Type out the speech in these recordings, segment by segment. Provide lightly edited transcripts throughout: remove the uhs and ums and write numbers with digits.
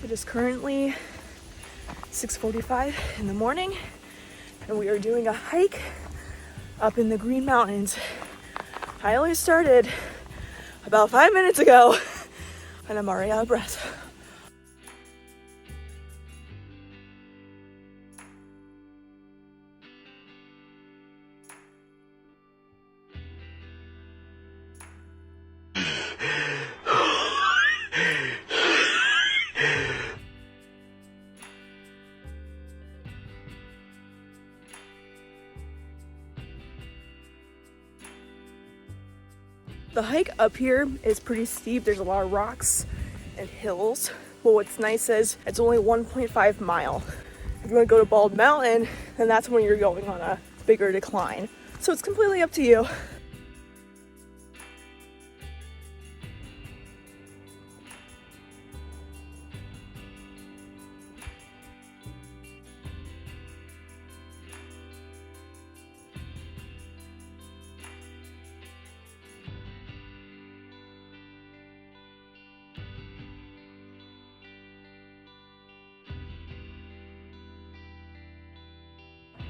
It is currently 6:45 in the morning and we are doing a hike up in the Green Mountains. I only started about 5 minutes ago and I'm already out of breath. The hike up here is pretty steep. There's a lot of rocks and hills. But what's nice is it's only 1.5 mile. If you want to go to Bald Mountain, then that's when you're going on a bigger decline. So it's completely up to you.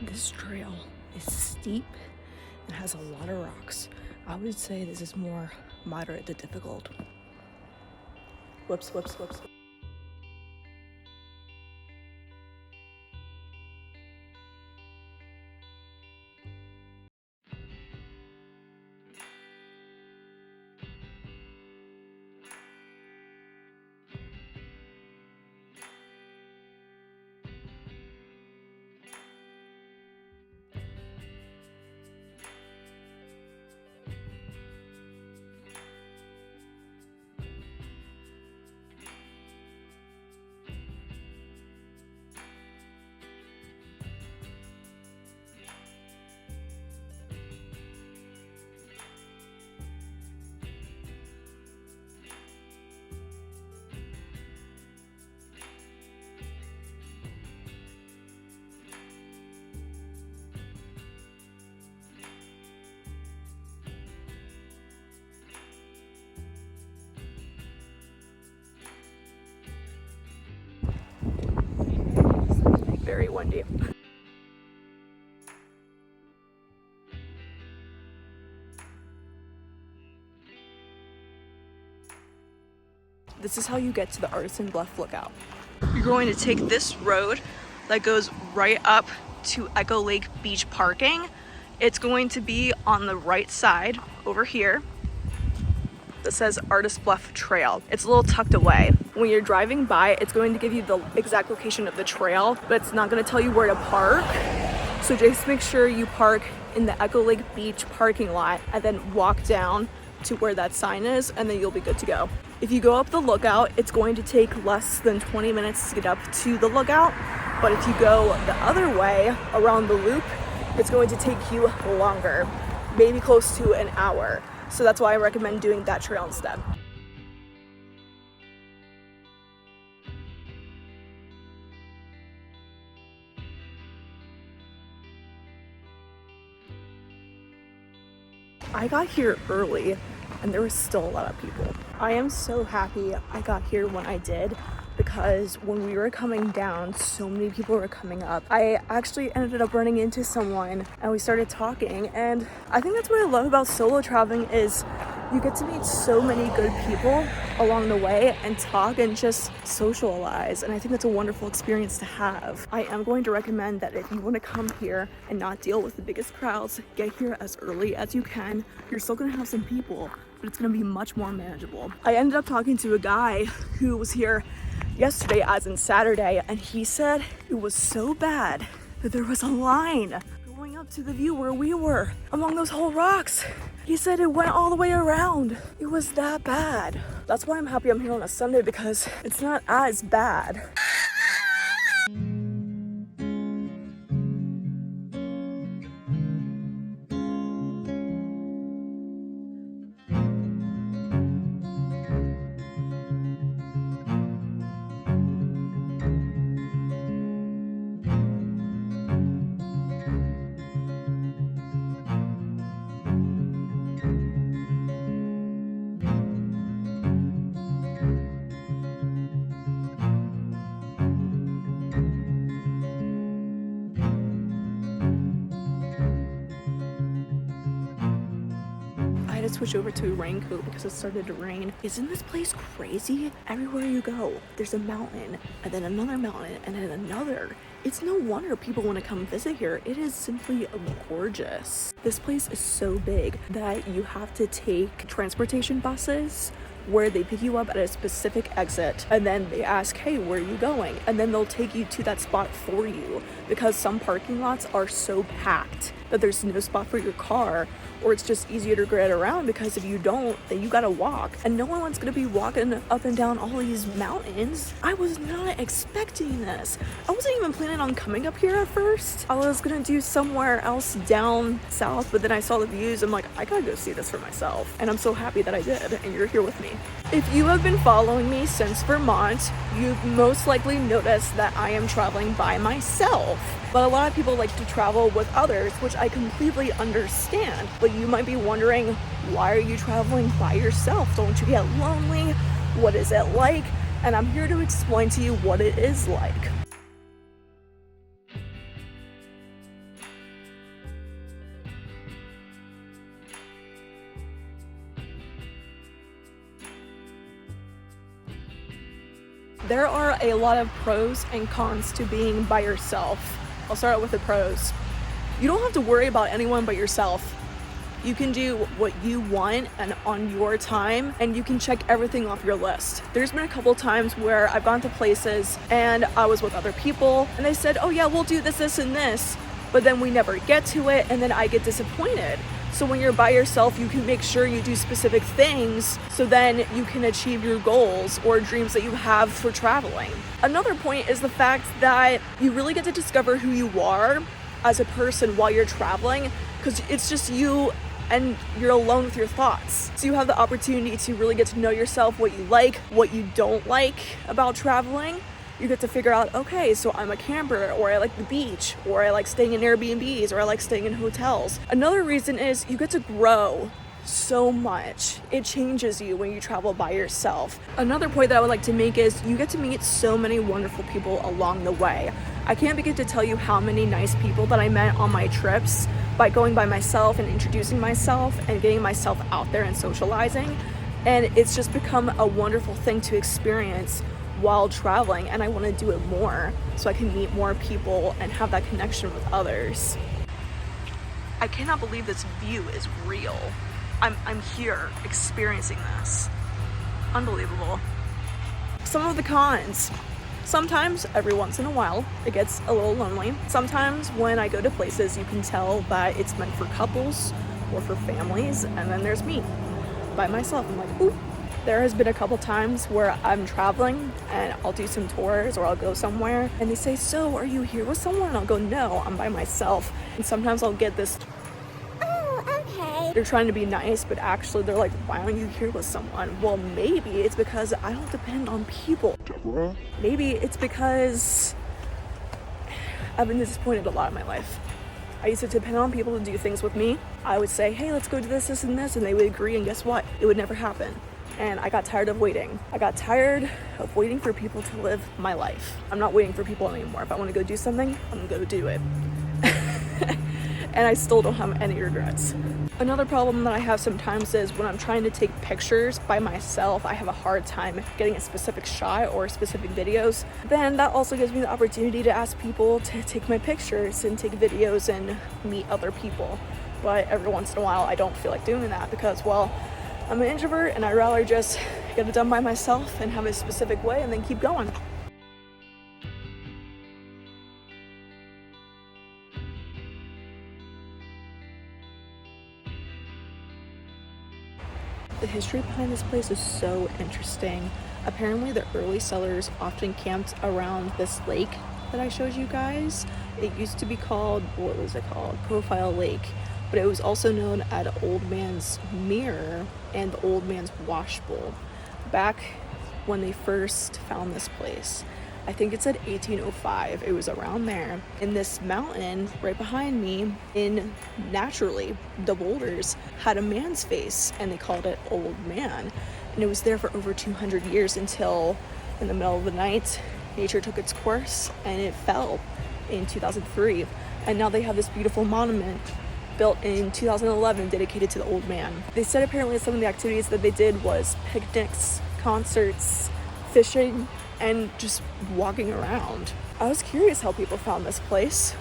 This trail is steep and has a lot of rocks. I would say this is more moderate to difficult. Whoops, whoops, whoops. Very windy. This is how you get to the Artisan Bluff Lookout. You're going to take this road that goes right up to Echo Lake Beach parking. It's going to be on the right side over here that says Artist Bluff Trail. It's a little tucked away. When you're driving by, it's going to give you the exact location of the trail, but it's not going to tell you where to park. So just make sure you park in the Echo Lake Beach parking lot and then walk down to where that sign is, and then you'll be good to go. If you go up the lookout, it's going to take less than 20 minutes to get up to the lookout, but if you go the other way around the loop, it's going to take you longer, maybe close to an hour. So that's why I recommend doing that trail instead. I got here early and there was still a lot of people. I am so happy I got here when I did, because when we were coming down, so many people were coming up. I actually ended up running into someone and we started talking, and I think that's what I love about solo traveling is you get to meet so many good people along the way and talk and just socialize, and I think that's a wonderful experience to have. I am going to recommend that if you want to come here and not deal with the biggest crowds, get here as early as you can. You're still going to have some people, but it's going to be much more manageable. I ended up talking to a guy who was here yesterday, as in Saturday, and he said it was so bad that there was a line going up to the view where we were among those whole rocks. He said it went all the way around. It was that bad. That's why I'm happy I'm here on a Sunday, because it's not as bad. to switch over to a raincoat because it started to rain. Isn't this place crazy? Everywhere you go, there's a mountain, and then another mountain, and then another. It's no wonder people want to come visit here. It is simply gorgeous. This place is so big that you have to take transportation buses where they pick you up at a specific exit, and then they ask, hey, where are you going? And then they'll take you to that spot for you, because some parking lots are so packed that there's no spot for your car, or it's just easier to get around, because if you don't, then you gotta walk, and no one's gonna be walking up and down all these mountains. I was not expecting this. I wasn't even planning on coming up here at first. I was gonna do somewhere else down south, but then I saw the views. I'm like, I gotta go see this for myself, and I'm so happy that I did, and you're here with me. If you have been following me since Vermont, you've most likely noticed that I am traveling by myself. But a lot of people like to travel with others, which I completely understand. But you might be wondering, why are you traveling by yourself? Don't you get lonely? What is it like? And I'm here to explain to you what it is like. There are a lot of pros and cons to being by yourself. I'll start out with the pros. You don't have to worry about anyone but yourself. You can do what you want and on your time, and you can check everything off your list. There's been a couple times where I've gone to places and I was with other people and they said, oh yeah, we'll do this, this, and this, but then we never get to it, and then I get disappointed. So when you're by yourself, you can make sure you do specific things so then you can achieve your goals or dreams that you have for traveling. Another point is the fact that you really get to discover who you are as a person while you're traveling, because it's just you and you're alone with your thoughts. So you have the opportunity to really get to know yourself, what you like, what you don't like about traveling. You get to figure out, okay, so I'm a camper, or I like the beach, or I like staying in Airbnbs, or I like staying in hotels. Another reason is you get to grow so much. It changes you when you travel by yourself. Another point that I would like to make is you get to meet so many wonderful people along the way. I can't begin to tell you how many nice people that I met on my trips by going by myself and introducing myself and getting myself out there and socializing. And it's just become a wonderful thing to experience while traveling, and I want to do it more so I can meet more people and have that connection with others. I cannot believe this view is real. I'm here experiencing this. Unbelievable. Some of the cons. Sometimes, every once in a while, it gets a little lonely. Sometimes when I go to places, you can tell that it's meant for couples or for families, and then there's me by myself. I'm like, ooh. There has been a couple times where I'm traveling and I'll do some tours or I'll go somewhere and they say, so are you here with someone? And I'll go, no, I'm by myself. And sometimes I'll get this, oh, okay. They're trying to be nice, but actually they're like, why aren't you here with someone? Well, maybe it's because I don't depend on people. Deborah? Maybe it's because I've been disappointed a lot in my life. I used to depend on people to do things with me. I would say, hey, let's go do this, this, and this, and they would agree, and guess what? It would never happen. And I got tired of waiting. I got tired of waiting for people to live my life. I'm not waiting for people anymore. If I want to go do something, I'm gonna go do it. And I still don't have any regrets. Another problem that I have sometimes is when I'm trying to take pictures by myself, I have a hard time getting a specific shot or specific videos. Then that also gives me the opportunity to ask people to take my pictures and take videos and meet other people. But every once in a while, I don't feel like doing that because, well, I'm an introvert and I'd rather just get it done by myself and have a specific way and then keep going. The history behind this place is so interesting. Apparently the early settlers often camped around this lake that I showed you guys. It used to be called, what was it called? Profile Lake. But it was also known as Old Man's Mirror and the Old Man's Washbowl back when they first found this place. I think it said 1805. It was around there. In this mountain right behind me, naturally, the boulders had a man's face and they called it Old Man. And it was there for over 200 years until in the middle of the night, nature took its course and it fell in 2003. And now they have this beautiful monument built in 2011 dedicated to the old man. They said apparently some of the activities that they did was picnics, concerts, fishing, and just walking around. I was curious how people found this place.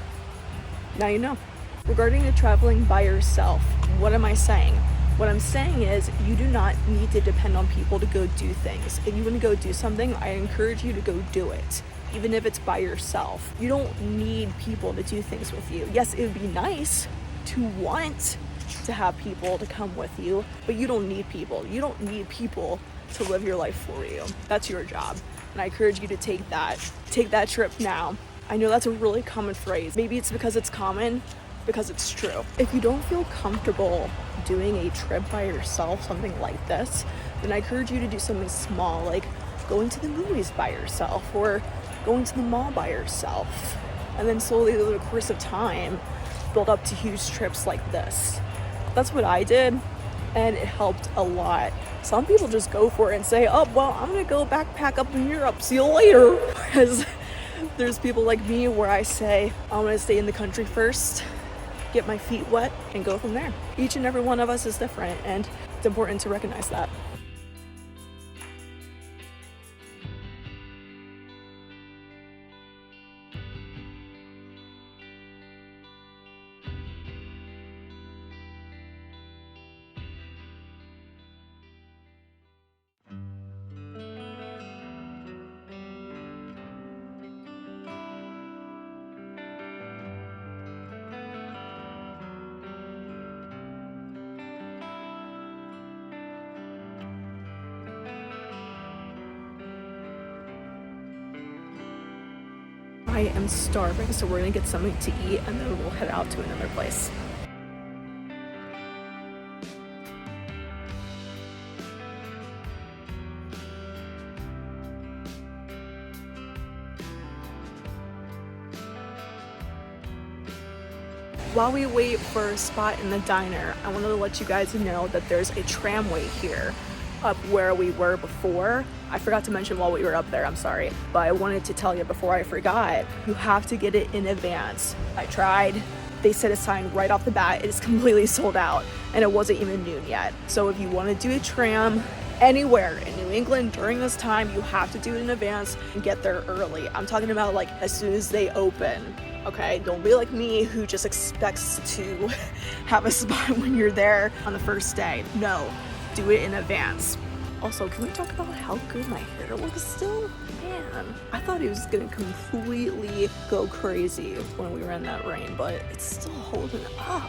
Now you know. Regarding the traveling by yourself, what am I saying? What I'm saying is you do not need to depend on people to go do things. If you want to go do something, I encourage you to go do it, even if it's by yourself. You don't need people to do things with you. Yes, it would be nice to want to have people to come with you, but you don't need people. You don't need people to live your life for you. That's your job. And I encourage you to take that trip now. I know that's a really common phrase. Maybe it's because it's common, because it's true. If you don't feel comfortable doing a trip by yourself, something like this, then I encourage you to do something small, like going to the movies by yourself or going to the mall by yourself. And then slowly over the course of time, build up to huge trips like this. That's what I did, and it helped a lot. Some people just go for it and say, oh, well, I'm gonna go backpack up in Europe, see you later. Whereas there's people like me where I say, I'm gonna stay in the country first, get my feet wet, and go from there. Each and every one of us is different, and it's important to recognize that. I am starving, so we're gonna get something to eat and then we'll head out to another place. While we wait for a spot in the diner, I wanted to let you guys know that there's a tramway here up where we were before. I forgot to mention while we were up there, I'm sorry, but I wanted to tell you before I forgot, you have to get it in advance. I tried. They set a sign right off the bat, it is completely sold out, and it wasn't even noon yet. So if you want to do a tram anywhere in New England during this time, you have to do it in advance and get there early. I'm talking about like as soon as they open. Okay, don't be like me who just expects to have a spot when you're there on the first day. No, do it in advance. Also, can we talk about how good my hair looks still? Man, I thought it was gonna completely go crazy when we were in that rain, but it's still holding up.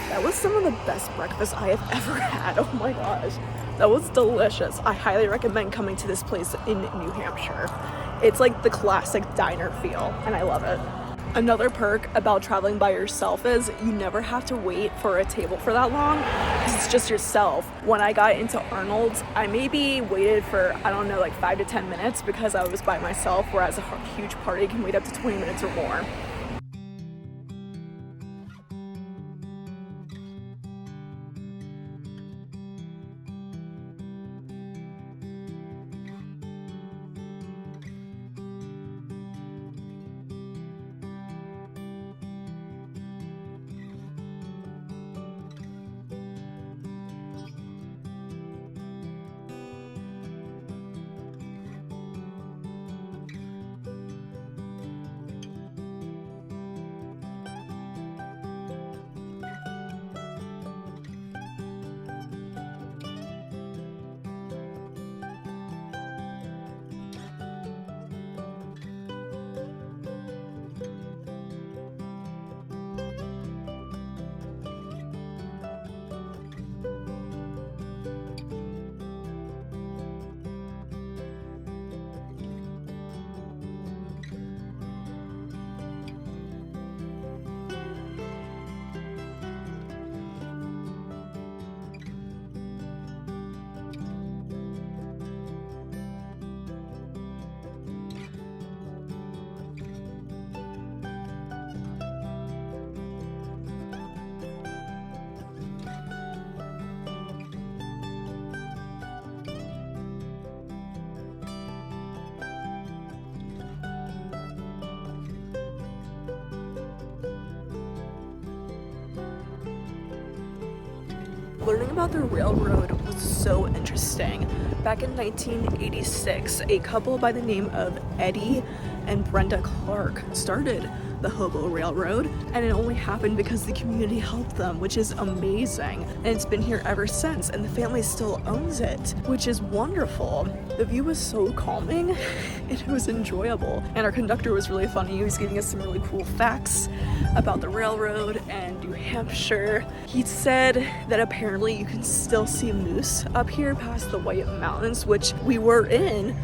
That was some of the best breakfast I have ever had. Oh my gosh, that was delicious. I highly recommend coming to this place in New Hampshire. It's like the classic diner feel, and I love it. Another perk about traveling by yourself is you never have to wait for a table for that long, because it's just yourself. When I got into Arnold's, I maybe waited for, I don't know, like 5 to 10 minutes because I was by myself, whereas a huge party can wait up to 20 minutes or more. Learning about the railroad was so interesting. Back in 1986, a couple by the name of Eddie and Brenda Clark started the Hobo Railroad, and it only happened because the community helped them, which is amazing. And it's been here ever since, and the family still owns it, which is wonderful. The view was so calming, and it was enjoyable. And our conductor was really funny. He was giving us some really cool facts about the railroad and New Hampshire. He said that apparently you can still see moose up here past the White Mountains, which we were in.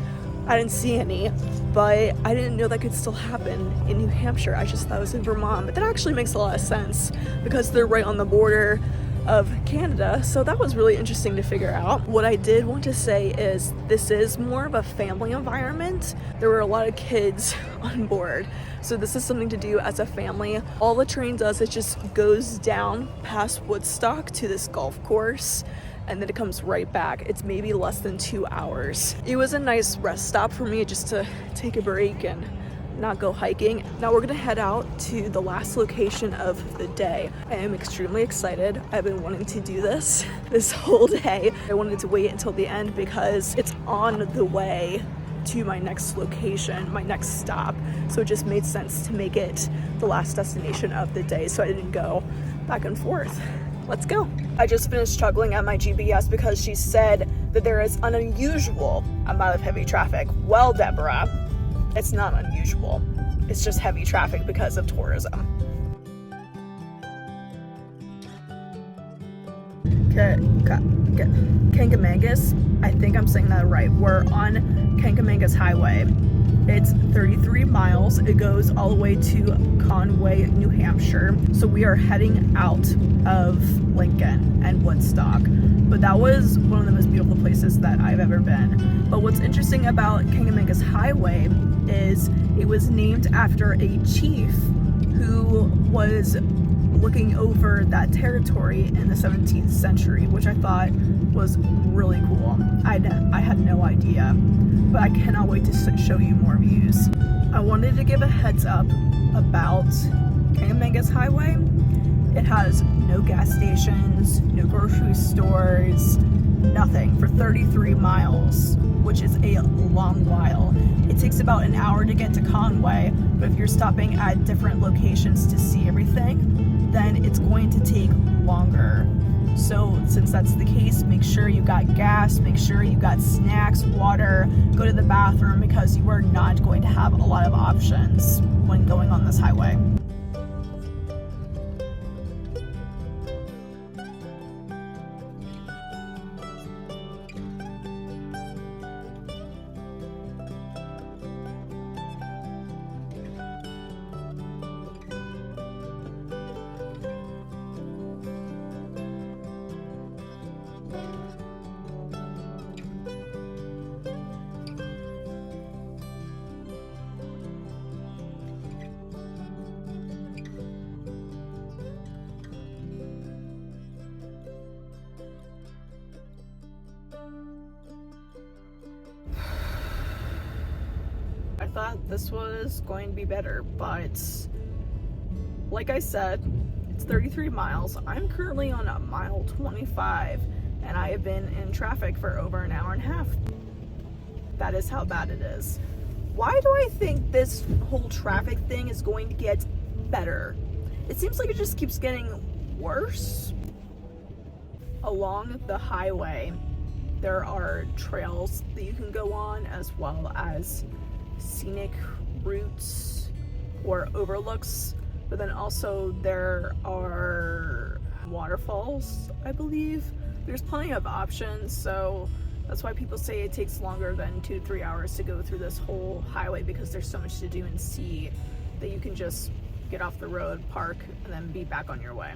I didn't see any, but I didn't know that could still happen in New Hampshire. I just thought it was in Vermont, but that actually makes a lot of sense because they're right on the border of Canada, so that was really interesting to figure out. What I did want to say is this is more of a family environment. There were a lot of kids on board, so this is something to do as a family. All the train does is just goes down past Woodstock to this golf course, and then it comes right back. It's maybe less than 2 hours. It was a nice rest stop for me just to take a break and not go hiking. Now we're gonna head out to the last location of the day. I am extremely excited. I've been wanting to do this whole day. I wanted to wait until the end because it's on the way to my next location, my next stop. So it just made sense to make it the last destination of the day so I didn't go back and forth. Let's go. I just finished struggling at my GPS because she said that there is an unusual amount of heavy traffic. Well, Deborah, it's not unusual. It's just heavy traffic because of tourism. Kancamagus, I think I'm saying that right. We're on Kancamagus Highway. It's 33 miles. It goes all the way to Conway, New Hampshire. So we are heading out of Lincoln and Woodstock. But that was one of the most beautiful places that I've ever been. But what's interesting about Kancamagus Highway is it was named after a chief who was looking over that territory in the 17th century, which I thought was really cool. I had no idea, but I cannot wait to show you more views. I wanted to give a heads up about Kancamagus Highway. It has no gas stations, no grocery stores, nothing for 33 miles, which is a long while. It takes about an hour to get to Conway, but if you're stopping at different locations to see everything, then it's going to take longer. So since that's the case, make sure you got gas, make sure you got snacks, water, go to the bathroom, because you are not going to have a lot of options when going on this highway. I thought this was going to be better, but like I said, it's 33 miles. I'm currently on a mile 25, and I have been in traffic for over an hour and a half. That is how bad it is. Why do I think this whole traffic thing is going to get better? It seems like it just keeps getting worse. Along the highway, there are trails that you can go on, as well as scenic routes or overlooks, but then also there are waterfalls, I believe. There's plenty of options, so that's why people say it takes longer than 2 to 3 hours to go through this whole highway, because there's so much to do and see that you can just get off the road, park, and then be back on your way.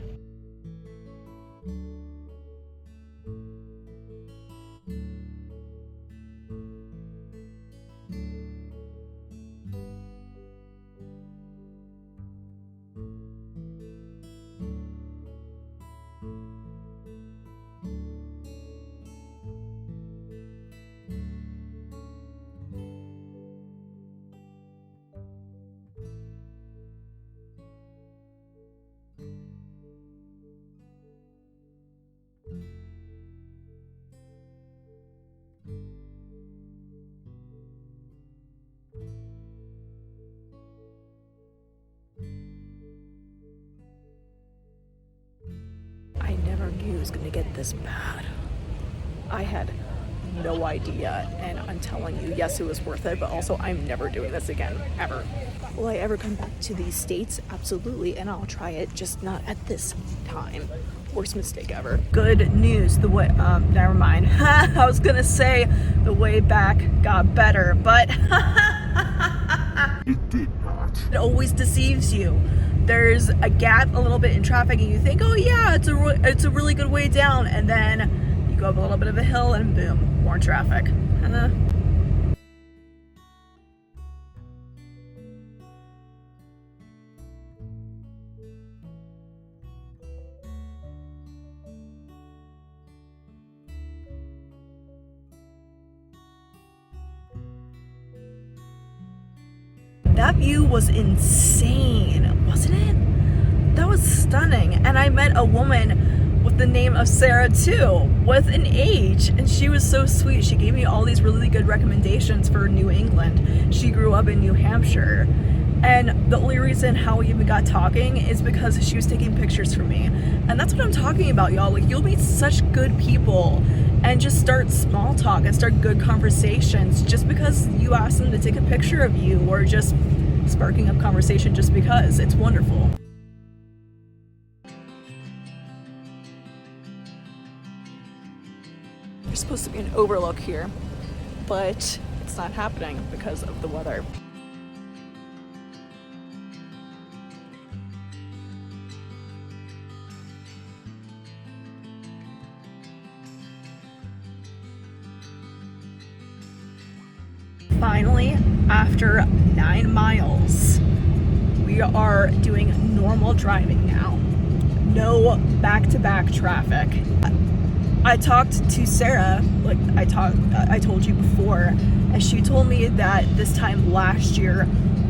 was gonna get this bad. I had no idea, and I'm telling you, yes, it was worth it, but also I'm never doing this again, ever. Will I ever come back to these states? Absolutely, and I'll try it, just not at this time. Worst mistake ever. Good news, the way, never mind. I was gonna say the way back got better, but It did not. it always deceives you. There's a gap a little bit in traffic and you think, oh yeah, it's a really good way down, and then you go up a little bit of a hill and boom, more traffic. That view was insane, wasn't it? That was stunning. And I met a woman with the name of SARE too, with an H, and she was so sweet. She gave me all these really good recommendations for New England. She grew up in New Hampshire. And the only reason how we even got talking is because she was taking pictures for me. And that's what I'm talking about, y'all. Like, you'll meet such good people and just start small talk and start good conversations just because you ask them to take a picture of you, or just sparking up conversation just because. It's wonderful. There's supposed to be an overlook here, but it's not happening because of the weather. Finally, after 9 miles, we are doing normal driving now. No back-to-back traffic. I talked to Sarah, like I told you before, and she told me that this time last year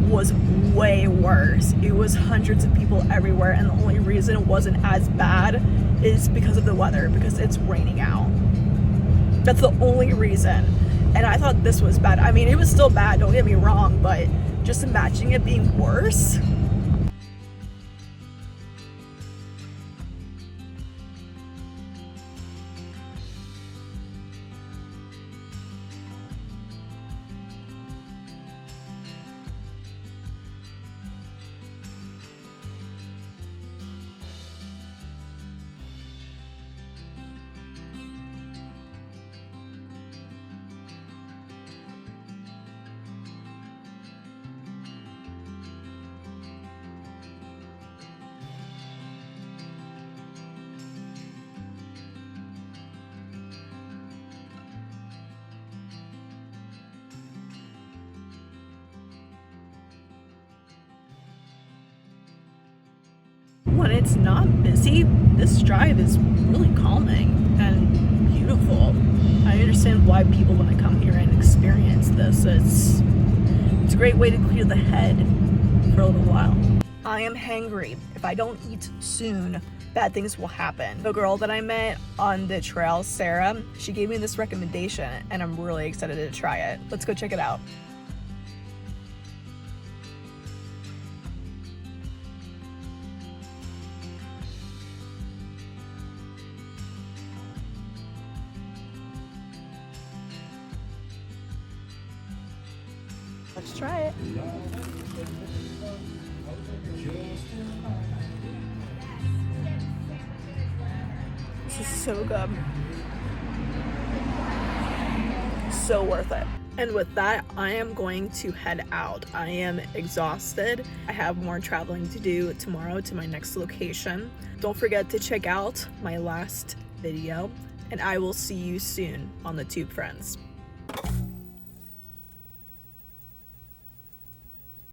was way worse. It was hundreds of people everywhere, and the only reason it wasn't as bad is because of the weather, because it's raining out. That's the only reason. And I thought this was bad. I mean, it was still bad, don't get me wrong, but just imagining it being worse. When it's not busy, this drive is really calming and beautiful. I understand why people want to come here and experience this. It's a great way to clear the head for a little while. I am hangry. If I don't eat soon, bad things will happen. The girl that I met on the trail, Sarah, she gave me this recommendation and I'm really excited to try it. Let's go check it out. Let's try it. This is so good. So worth it. And with that, I am going to head out. I am exhausted. I have more traveling to do tomorrow to my next location. Don't forget to check out my last video, and I will see you soon on the Tube Friends.